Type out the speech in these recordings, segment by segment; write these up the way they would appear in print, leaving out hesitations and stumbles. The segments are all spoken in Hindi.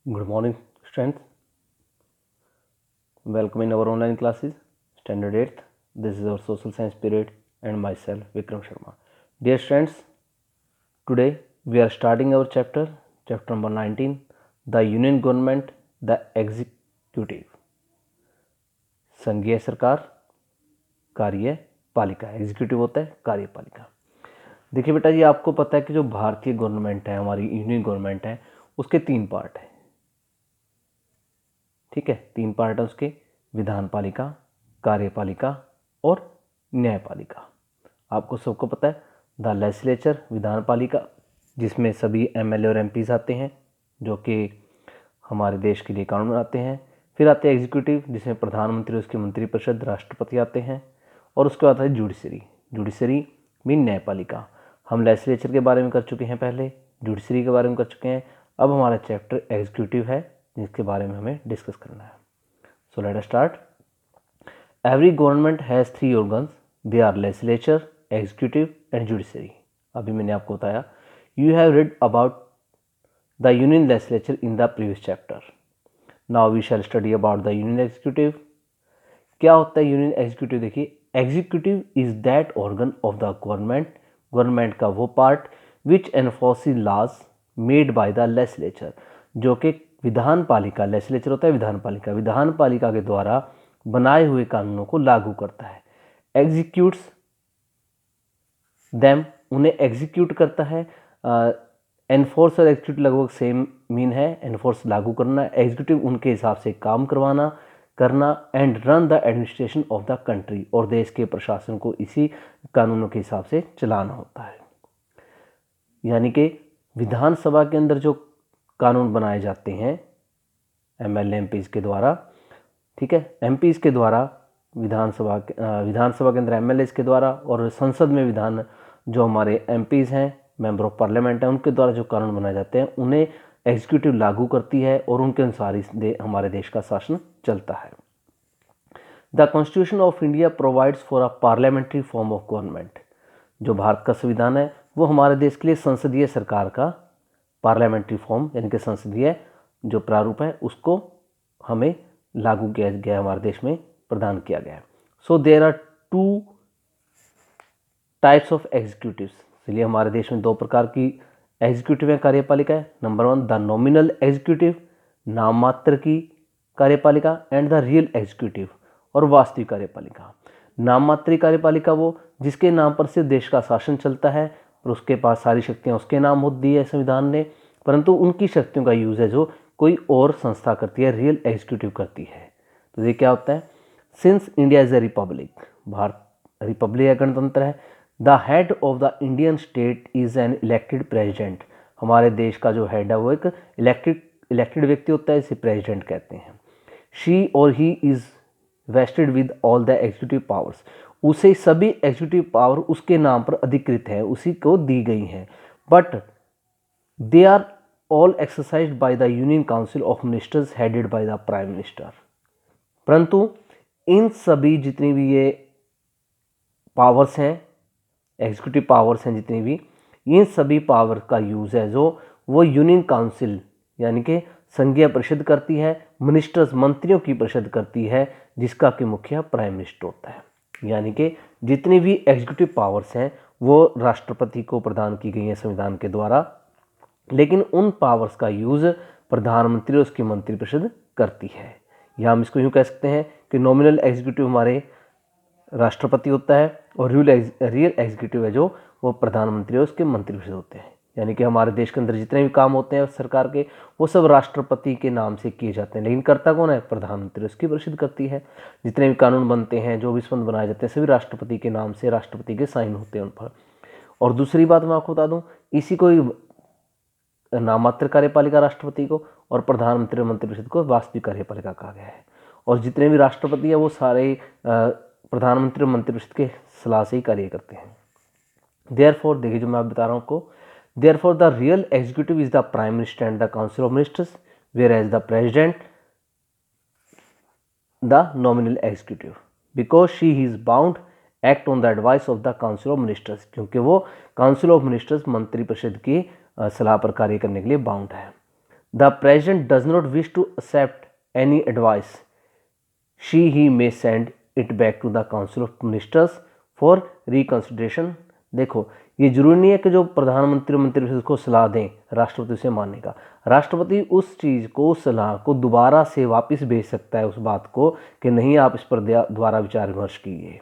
Good morning, students. Welcome in our online classes, Standard 8th. This is our social science period and myself, Vikram Sharma. Dear students, today we are starting our chapter number 19, the Union Government, the Executive. संघीय सरकार, कार्यपालिका. एग्जीक्यूटिव होता है कार्यपालिका. देखिए बेटा जी, आपको पता है कि जो भारतीय गवर्नमेंट है, हमारी यूनियन गवर्नमेंट है, उसके 3 पार्ट हैं. ठीक है, 3 पार्ट है उसके: विधानपालिका, कार्यपालिका और न्यायपालिका. आपको सबको पता है द लेजिस्लेचर, विधानपालिका, जिसमें सभी एमएलए और एमपीज आते हैं जो कि हमारे देश के लिए कानून बनाते हैं. फिर आते हैं एग्जीक्यूटिव, जिसमें प्रधानमंत्री, उसके मंत्रिपरिषद, राष्ट्रपति आते हैं. और उसके बाद है जुडिशरी मीन न्यायपालिका. हम लेजिस्लेचर के बारे में कर चुके हैं पहले, जुडिशरी के बारे में कर चुके हैं. अब हमारा चैप्टर एग्जीक्यूटिव है जिसके बारे में हमें डिस्कस करना है. So let us start. Every government has 3 organs. They are legislature, executive and judiciary. अभी मैंने आपको बताया. You have read about the union legislature in the previous chapter. Now we shall study about the union executive. क्या होता है यूनियन एग्जीक्यूटिव? देखिए, executive is that organ of the government का वो part which enforces laws made by the legislature, जो कि विधानपालिका, लेजिस्लेचर होता है विधानपालिका के द्वारा बनाए हुए कानूनों को लागू करता है. एग्जीक्यूट्स देम, उन्हें एग्जीक्यूट करता है. एनफोर्स और एग्जीक्यूट लगभग सेम मीन है. एनफोर्स लागू करना, एग्जीक्यूटिव उनके हिसाब से काम करना and run the administration of the country, और देश के प्रशासन को इसी कानूनों के हिसाब से चलाना होता है. यानी कि विधानसभा के अंदर जो कानून बनाए जाते हैं एमएलए एमपीज के द्वारा, ठीक है, एमपीज के द्वारा, विधानसभा के अंदर एमएलए के द्वारा, और संसद में विधान जो हमारे एमपीज हैं, मेंबर ऑफ पार्लियामेंट हैं, उनके द्वारा जो कानून बनाए जाते हैं उन्हें एग्जीक्यूटिव लागू करती है और उनके अनुसार हमारे देश का शासन चलता है. The constitution of India provides for a parliamentary form of government. जो भारत का संविधान है वो हमारे देश के लिए संसदीय सरकार का पार्लियामेंट्री फॉर्म, यानी कि संसदीय जो प्रारूप है, उसको हमें लागू किया गया, हमारे देश में प्रदान किया गया है. So there are 2 types of executives. इसलिए हमारे देश में 2 प्रकार की एग्जीक्यूटिव है, कार्यपालिका है. नंबर 1 द नॉमिनल एग्जीक्यूटिव, नाम मात्र की कार्यपालिका, एंड द रियल एग्जीक्यूटिव, और वास्तविक कार्यपालिका. नाम मात्र कार्यपालिका वो जिसके नाम पर सिर्फ देश का शासन चलता है और उसके पास सारी शक्तियां उसके नाम होती है संविधान ने, परंतु उनकी शक्तियों का यूज है जो कोई और संस्था करती है, रियल एग्जीक्यूटिव करती है. तो ये क्या होता है? Since India is a Republic, Bharat Republic है, गणतंत्र है. The head of the Indian state is an elected president. हमारे देश का जो हेड है वो एक इलेक्टेड व्यक्ति होता है, इसे प्रेसिडेंट कहते हैं. शी और he is wasted with all the executive powers. उसे सभी एग्जीक्यूटिव पावर उसके नाम पर अधिकृत है, उसी को दी गई हैं. But they are all exercised by the union council of ministers headed by the prime minister. परंतु इन सभी जितनी भी ये पावर्स हैं, एग्जीक्यूटिव पावर्स हैं जितनी भी, इन सभी पावर का यूज है जो वो यूनियन काउंसिल यानी कि संघीय परिषद करती है, मिनिस्टर्स मंत्रियों की परिषद करती है, जिसका कि मुखिया प्राइम मिनिस्टर होता है. यानी कि जितनी भी एग्जीक्यूटिव पावर्स हैं वो राष्ट्रपति को प्रदान की गई हैं संविधान के द्वारा, लेकिन उन पावर्स का यूज प्रधानमंत्री और उसकी मंत्रिपरिषद करती है. या हम इसको यूँ कह सकते हैं कि नॉमिनल एग्जीक्यूटिव हमारे राष्ट्रपति होता है और रियल एग्जीक्यूटिव है जो वो प्रधानमंत्री और उसके मंत्रिपरिषद होते हैं. यानी कि हमारे देश के अंदर जितने भी काम होते हैं सरकार के, वो सब राष्ट्रपति के नाम से किए जाते हैं, लेकिन करता कौन है? प्रधानमंत्री, उसकी परिषद करती है. जितने भी कानून बनते हैं, जो भी संबंध बनाए जाते हैं, सभी राष्ट्रपति के नाम से, राष्ट्रपति के साइन होते हैं उन पर. और दूसरी बात मैं आपको बता दूं, इसी को नाममात्र कार्यपालिका राष्ट्रपति को और प्रधानमंत्री और मंत्रिपरिषद को वास्तविक कार्यपालिका कहा गया है. और जितने भी राष्ट्रपति है वो सारे प्रधानमंत्री और मंत्रिपरिषद के सलाह से ही कार्य करते हैं. देयरफॉर, देखिए जो मैं बता रहा हूँ आपको, therefore the real executive is the prime minister and the council of ministers, whereas the president the nominal executive, because she is bound act on the advice of the council of ministers, क्योंकि वो काउंसिल ऑफ मिनिस्टर्स मंत्रिपरिषद की सलाह पर कार्य करने के लिए बाउंड है. The president does not wish to accept any advice she he may send it back to the council of ministers for reconsideration. देखो, ये जरूरी नहीं है कि जो प्रधानमंत्री मंत्रिपरिषद को सलाह दें राष्ट्रपति से मानने का, राष्ट्रपति उस चीज़ को, उस सलाह को दोबारा से वापस भेज सकता है, उस बात को कि नहीं आप इस पर दोबारा विचार विमर्श कीजिए।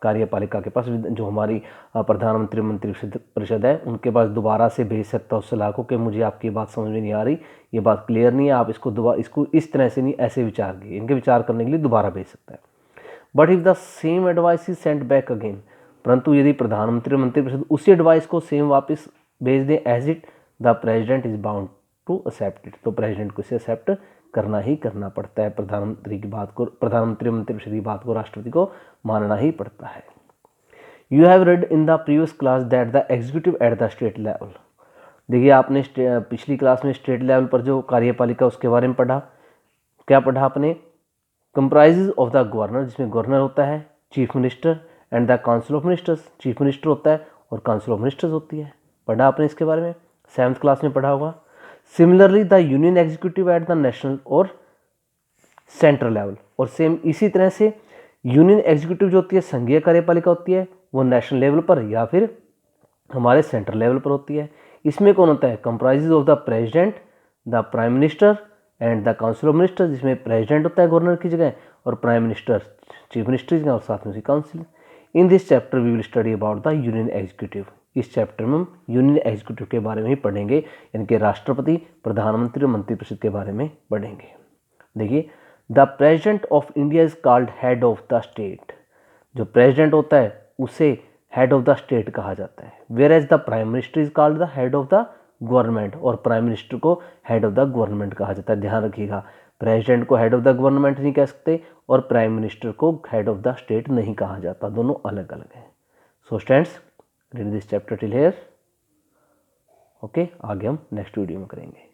कार्यपालिका के पास, जो हमारी प्रधानमंत्री मंत्रिपरिषद है, उनके पास दोबारा से भेज सकता है उस सलाह को कि मुझे आपकी बात समझ में नहीं आ रही, ये बात क्लियर नहीं है, आप इसको इस तरह से नहीं, ऐसे विचार कीजिए। इनके विचार करने के लिए दोबारा भेज सकता है। But if the same advice is sent back again, परंतु यदि प्रधानमंत्री मंत्रिपरिषद उसी एडवाइस को सेम वापस भेज दें as it, the president is bound to accept it, तो प्रेसिडेंट को इसे एक्सेप्ट करना ही करना पड़ता है। प्रधानमंत्री की बात को, प्रधानमंत्री मंत्रिपरिषद की बात को राष्ट्रपति को मानना ही पड़ता है। You have read in the previous class that the executive at the state level. देखिए, आपने पिछली क्लास में स्टेट लेवल पर जो कार्यपालिका उसके बारे में पढ़ा। क्या पढ़ा आपने? कंप्राइजेज ऑफ द गवर्नर, जिसमें गवर्नर होता है, chief minister and the council of ministers, chief minister होता है और काउंसिल ऑफ मिनिस्टर्स होती है। पढ़ा आपने इसके बारे में, 7th क्लास में पढ़ा होगा। Similarly the union executive at the national और सेंट्रल लेवल, और सेम इसी तरह से यूनियन एग्जीक्यूटिव जो होती है, संघीय कार्यपालिका होती है, वो नेशनल लेवल पर या फिर हमारे सेंट्रल लेवल पर होती है। इसमें कौन होता है? Comprises of the president, the prime minister and the council of minister, जिसमें प्रेसिडेंट होता है गवर्नर की जगह और प्राइम मिनिस्टर चीफ मिनिस्टर की जगह और साथ में उसकी council. In this chapter we will study about the union executive. इस चैप्टर में हम यूनियन एग्जीक्यूटिव के बारे में ही पढ़ेंगे, यानी कि राष्ट्रपति, प्रधानमंत्री और मंत्रिपरिषद के बारे में पढ़ेंगे। देखिए, the president of India is called head of the state. जो प्रेसिडेंट होता है उसे हेड ऑफ द स्टेट कहा जाता है। Whereas the prime minister is called the head of the government, और प्राइम मिनिस्टर को हेड ऑफ द गवर्नमेंट कहा जाता है। ध्यान रखिएगा, प्रेसिडेंट को हेड ऑफ द गवर्नमेंट नहीं कह सकते और प्राइम मिनिस्टर को हेड ऑफ द स्टेट नहीं कहा जाता, दोनों अलग अलग हैं। So students, read this chapter till here. Okay, आगे हम नेक्स्ट वीडियो में करेंगे।